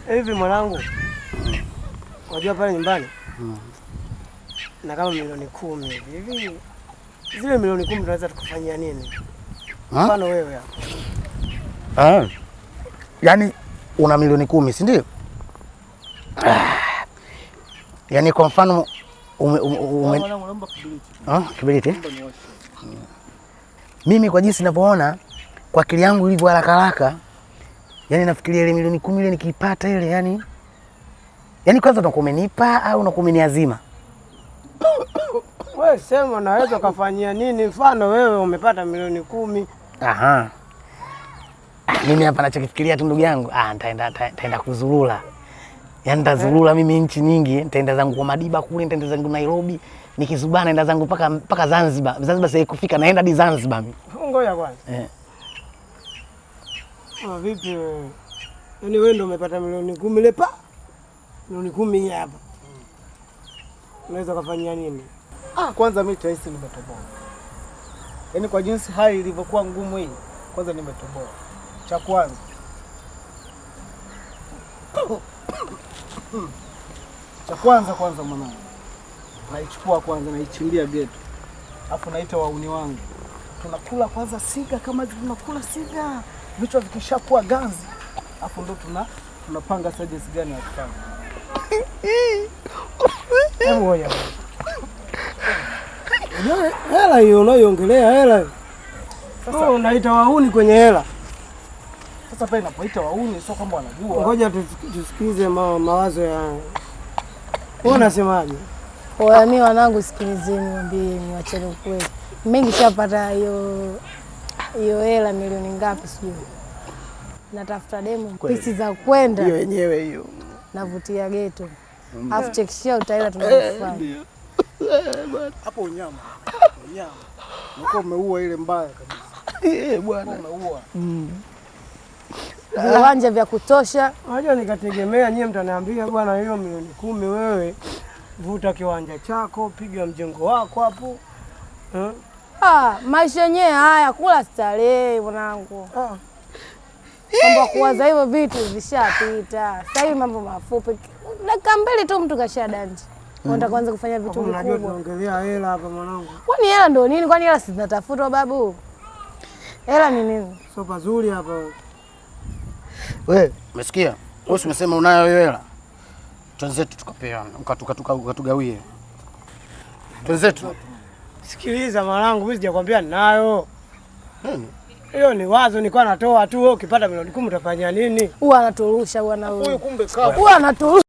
Hivi mwanangu, unajua pale nyumbani na kama milioni 10 hivi. Zile milioni 10 tunaweza tukafanyia nini? Mfano wewe hapo. Yaani una milioni 10, si ndio? Yaani kwa mfano kibiriti. Mimi kwa jinsi ninavyoona, kwa akili yangu ilivyo haraka haraka, yaani nafikiria ile milioni 10 ile nikiipata ile, yaani kwanza utakuwa umenipa au unakuwa umeniazima? Wewe sema naweza kufanyia nini? Mfano wewe umepata milioni 10. Aha. Mimi hapa nachokifikiria tu ndugu yangu, nitaenda kuzurura. Yaani nitazurura mimi nchi nyingi, nitaenda zangu kwa Madiba kule, nitaenda zangu Nairobi, nikizubana naenda zangu mpaka Zanzibar. Zanzibar sasa kufika naenda hadi Zanzibar mimi. Ngoja kwanza. Vipi wewe? Yaani wewe ndio umepata milioni 10 lepa? Milioni 10 hapa. Unaweza kufanyia nini? Kwanza mimi tahisi nimetoboa. Yaani kwa jinsi hali ilivyokuwa ngumu hii, kwanza nimetoboa. Cha kwanza. Kwanza mwanangu. Naichukua kwanza naichimbia geto. Alafu naita wauni wangu. Tunakula kwanza siga kama tunakula siga. Vichwa vikishakuwa ganzi. Alafu ndo tunapanga stages gani ya kufanya. Ngoja. Hela hiyo unayoongelea hela. Sasa unaita wauni kwenye hela. Sasa pale napoita wauni sio kama wanajua. Ngoja tusikize mawazo ya. Wewe unasemaje? Kwa mimi wanangu, sikilizeni niwaambie, niwacheni ukweli. Mimi nishapata hiyo hela milioni ngapi sijui. Natafuta demo pisi za kwenda. Hiyo yenyewe hiyo. Navutia geto. Alafu chekishia utaila tunafanya. Hapo unyama. Niko umeua ile mbaya kabisa. Bwana. Umeua. Viwanja vya kutosha. Unajua nikategemea nyie mtaniambia bwana, hiyo milioni 10 wewe vuta kiwanja chako, piga mjengo wako hapo. Maisha yenyewe haya, kula starehe mwanangu. Mambo kuwaza hivyo vitu vishapita. Sasa hivi mambo mafupi. Dakika mbili tu mtu kashadanji. Unataka kuanza kufanya vitu vikubwa. Unajua tunaongelea hela hapa mwanangu. Kwani hela ndio nini? Kwani hela si zinatafutwa babu? Hela ni nini? Sio pazuri hapa. Wewe, umesikia? Wewe umesema unayo hiyo hela. Twenzetu tukapeana, ukatugawie. Twenzetu. Sikiliza mwanangu, mimi sijakwambia ninayo. Hiyo ni wazo nilikuwa natoa tu. Wewe ukipata milioni 10 utafanya nini? Huwa anaturusha bwana huyo. Huyu kumbe kafu. Huwa anaturusha.